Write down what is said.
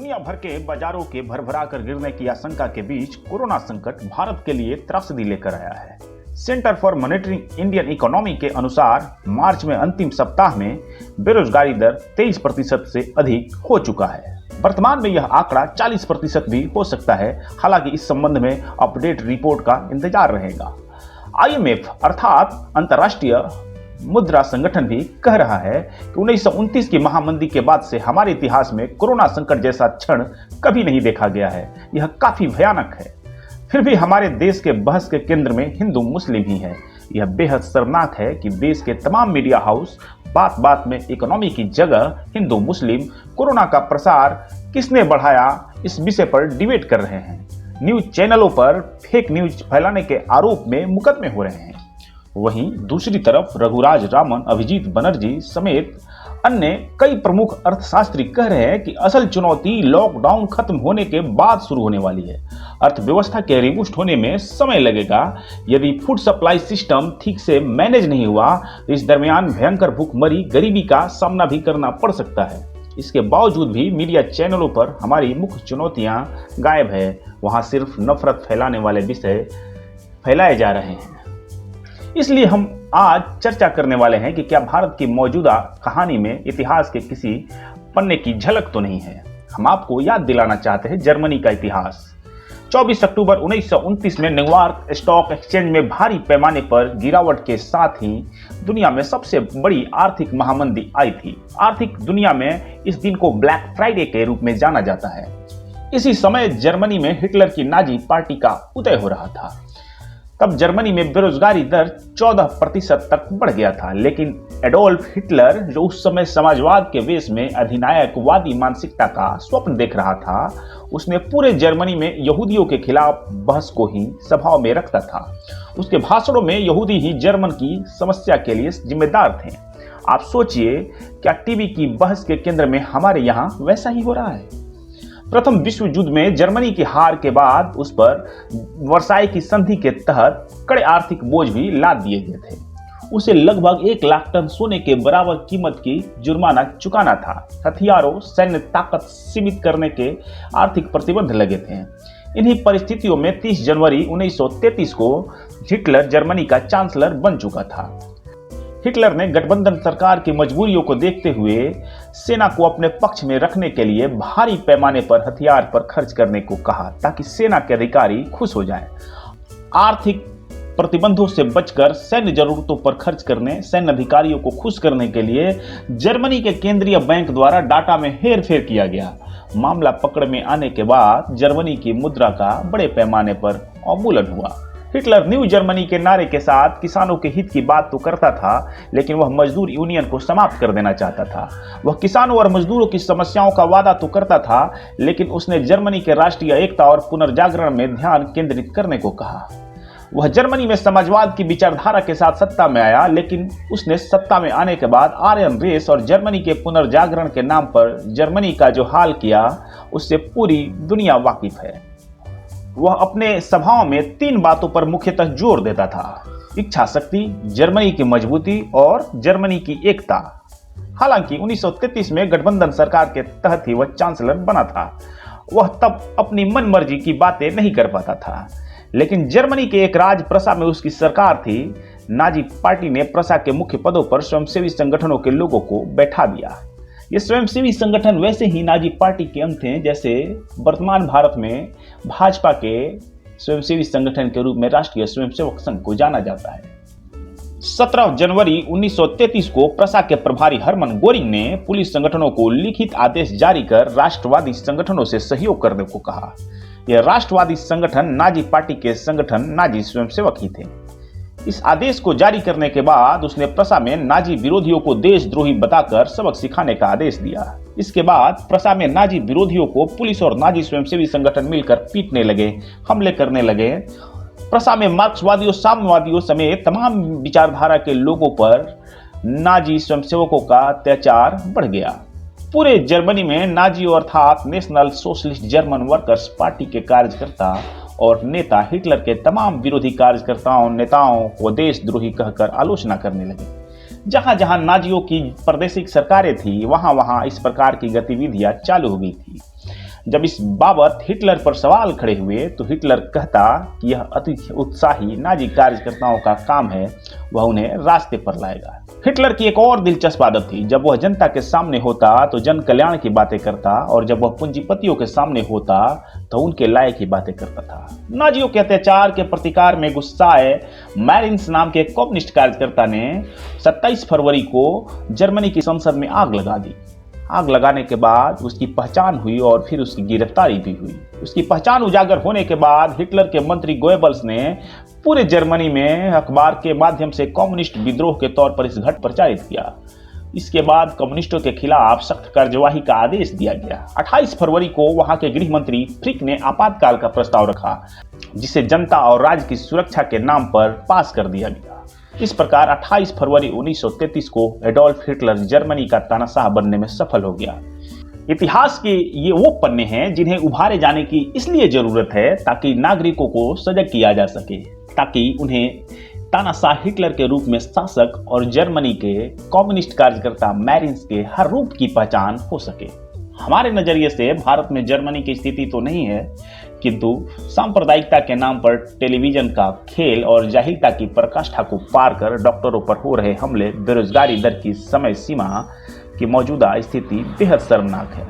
दुनिया भर के बाजारों के भरभरा कर गिरने की आशंका के बीच कोरोना संकट भारत के लिए त्रासदी लेकर आया है। Centre for monitoring Indian economy के अनुसार मार्च में अंतिम सप्ताह में बेरोजगारी दर 23% से अधिक हो चुका है। वर्तमान में यह आंकड़ा 40% भी हो सकता है। हालांकि इस संबंध में अपडेट रिपोर्ट का इंतजार रहेगा। IMF अर्थात अंतर्राष्ट्रीय मुद्रा संगठन भी कह रहा है कि 1929 की महामंदी के बाद से हमारे इतिहास में कोरोना संकट जैसा क्षण कभी नहीं देखा गया है। यह काफी भयानक है। फिर भी हमारे देश के बहस के केंद्र में हिंदू मुस्लिम ही है। यह बेहद शर्मनाक है कि देश के तमाम मीडिया हाउस बात बात में इकोनॉमी की जगह हिंदू मुस्लिम कोरोना का प्रसार किसने बढ़ाया इस विषय पर डिबेट कर रहे हैं। न्यूज चैनलों पर फेक न्यूज फैलाने के आरोप में मुकदमे हो रहे हैं। वहीं दूसरी तरफ रघुराज रामन, अभिजीत बनर्जी समेत अन्य कई प्रमुख अर्थशास्त्री कह रहे हैं कि असल चुनौती लॉकडाउन खत्म होने के बाद शुरू होने वाली है। अर्थव्यवस्था के रिबूस्ट होने में समय लगेगा। यदि फूड सप्लाई सिस्टम ठीक से मैनेज नहीं हुआ तो इस दरमियान भयंकर भूखमरी, गरीबी का सामना भी करना पड़ सकता है। इसके बावजूद भी मीडिया चैनलों पर हमारी मुख्य चुनौतियां गायब है। वहां सिर्फ नफरत फैलाने वाले विषय फैलाए जा रहे हैं। इसलिए हम आज चर्चा करने वाले हैं कि क्या भारत की मौजूदा कहानी में इतिहास के किसी पन्ने की झलक तो नहीं है। हम आपको याद दिलाना चाहते हैं जर्मनी का इतिहास। 24 अक्टूबर 1929 में न्यूयॉर्क स्टॉक एक्सचेंज में भारी पैमाने पर गिरावट के साथ ही दुनिया में सबसे बड़ी आर्थिक महामंदी आई थी। आर्थिक दुनिया में इस दिन को ब्लैक फ्राइडे के रूप में जाना जाता है। इसी समय जर्मनी में हिटलर की नाजी पार्टी का उदय हो रहा था। तब जर्मनी में बेरोजगारी दर 14% तक बढ़ गया था। लेकिन एडोल्फ हिटलर, जो उस समय समाजवाद के वेश में अधिनायकवादी मानसिकता का स्वप्न देख रहा था, उसने पूरे जर्मनी में यहूदियों के खिलाफ बहस को ही स्वभाव में रखता था। उसके भाषणों में यहूदी ही जर्मन की समस्या के लिए जिम्मेदार थे। आप सोचिए, क्या टीवी की बहस के केंद्र में हमारे यहाँ वैसा ही हो रहा है? प्रथम विश्व युद्ध में जर्मनी की हार के बाद उस पर वर्साई की संधि के तहत कड़े आर्थिक बोझ भी लाद दिए गए थे। उसे लगभग 1 लाख टन सोने के बराबर कीमत की जुर्माना चुकाना था। हथियारों, सैन्य ताकत सीमित करने के आर्थिक प्रतिबंध लगे थे। इन्हीं परिस्थितियों में 30 जनवरी 1933 को हिटलर जर्मनी का चांसलर बन चुका था। हिटलर ने गठबंधन सरकार की मजबूरियों को देखते हुए सेना को अपने पक्ष में रखने के लिए भारी पैमाने पर हथियार पर खर्च करने को कहा, ताकि सेना के अधिकारी खुश हो जाएं। आर्थिक प्रतिबंधों से बचकर सैन्य जरूरतों पर खर्च करने, सैन्य अधिकारियों को खुश करने के लिए जर्मनी के केंद्रीय बैंक द्वारा डाटा में हेरफेर किया गया। मामला पकड़ में आने के बाद जर्मनी की मुद्रा का बड़े पैमाने पर अवमूल्यन हुआ। हिटलर न्यू जर्मनी के नारे के साथ किसानों के हित की बात तो करता था, लेकिन वह मजदूर यूनियन को समाप्त कर देना चाहता था। वह किसानों और मजदूरों की समस्याओं का वादा तो करता था, लेकिन उसने जर्मनी के राष्ट्रीय एकता और पुनर्जागरण में ध्यान केंद्रित करने को कहा। वह जर्मनी में समाजवाद की विचारधारा के साथ सत्ता में आया, लेकिन उसने सत्ता में आने के बाद आर्यन रेस और जर्मनी के पुनर्जागरण के नाम पर जर्मनी का जो हाल किया, उससे पूरी दुनिया वाकिफ है। वह अपने सभाओं में 3 बातों पर मुख्यतः जोर देता था: इच्छा शक्ति, जर्मनी की मजबूती और जर्मनी की एकता। हालांकि 1933 में गठबंधन सरकार के तहत ही वह चांसलर बना था। वह तब अपनी मनमर्जी की बातें नहीं कर पाता था। लेकिन जर्मनी के एक राज्य प्रसा में उसकी सरकार थी। नाजी पार्टी ने प्रसा के मुख्य पदों पर स्वयंसेवी संगठनों के लोगों को बैठा दिया। ये स्वयंसेवी संगठन वैसे ही नाजी पार्टी के अंग थे जैसे वर्तमान भारत में भाजपा के स्वयंसेवी संगठन के रूप में राष्ट्रीय स्वयंसेवक संघ को जाना जाता है। 17 जनवरी 1933 को प्रसा के प्रभारी हरमन गोरिंग ने पुलिस संगठनों को लिखित आदेश जारी कर राष्ट्रवादी संगठनों से सहयोग करने को कहा। यह राष्ट्रवादी संगठन नाजी पार्टी के संगठन नाजी स्वयंसेवक ही थे। इस आदेश को जारी करने के बाद उसने प्रसा में नाजी विरोधियों को देशद्रोही बताकर सबक सिखाने का आदेश दिया। इसके बाद प्रसा में नाजी विरोधियों को पुलिस और नाजी स्वयंसेवी संगठन मिलकर पीटने लगे, हमले करने लगे। प्रसा में मार्क्सवादियों, साम्यवादियों समेत तमाम विचारधारा के लोगों पर नाजी स्वयंसेवकों का अत्याचार बढ़ गया। पूरे जर्मनी में नाजी अर्थात national socialist German workers party के कार्यकर्ता और नेता हिटलर के तमाम विरोधी कार्यकर्ताओं, नेताओं को देशद्रोही कहकर आलोचना करने लगे। जहां जहां नाजियों की प्रादेशिक सरकारें थी, वहां वहां इस प्रकार की गतिविधियां चालू हो गई थी। जब इस बाबत हिटलर पर सवाल खड़े हुए तो हिटलर कहता कि यह अति उत्साही नाजी कार्यकर्ताओं का काम है, वह उन्हें रास्ते पर लाएगा। हिटलर की एक और दिलचस्प आदत थी, जब वह जनता के सामने होता तो जन कल्याण की बातें करता और जब वह पूंजीपतियों के सामने होता तो उनके लायक की बातें करता था। नाजियों के अत्याचार के प्रतिकार में गुस्साए मैरिन्स नाम के कम्युनिस्ट कार्यकर्ता ने 27 फरवरी को जर्मनी की संसद में आग लगा दी। आग लगाने के बाद उसकी पहचान हुई और फिर उसकी गिरफ्तारी भी हुई। उसकी पहचान उजागर होने के बाद हिटलर के मंत्री गोएबल्स ने पूरे जर्मनी में अखबार के माध्यम से कम्युनिस्ट विद्रोह के तौर पर इस घटना प्रचारित किया। इसके बाद कम्युनिस्टों के खिलाफ सख्त कार्यवाही का आदेश दिया गया। 28 फरवरी को वहां के गृह मंत्री फ्रिक ने आपातकाल का प्रस्ताव रखा, जिसे जनता और राज्य की सुरक्षा के नाम पर पास कर दिया गया। इस प्रकार 28 फरवरी 1933 को एडोल्फ हिटलर जर्मनी का तानाशाह बनने में सफल हो गया। इतिहास के ये वो पन्ने हैं जिन्हें उभारे जाने की इसलिए जरूरत है ताकि नागरिकों को सजग किया जा सके, ताकि उन्हें तानाशाह हिटलर के रूप में शासक और जर्मनी के कम्युनिस्ट कार्यकर्ता मैरिन्स के हर रूप की पहचान हो सके। हमारे नजरिए से भारत में जर्मनी की स्थिति तो नहीं है, किंतु सांप्रदायिकता के नाम पर टेलीविजन का खेल और जाहिलता की पराकाष्ठा को पार कर डॉक्टरों पर हो रहे हमले, बेरोजगारी दर की समय सीमा की मौजूदा स्थिति बेहद शर्मनाक है।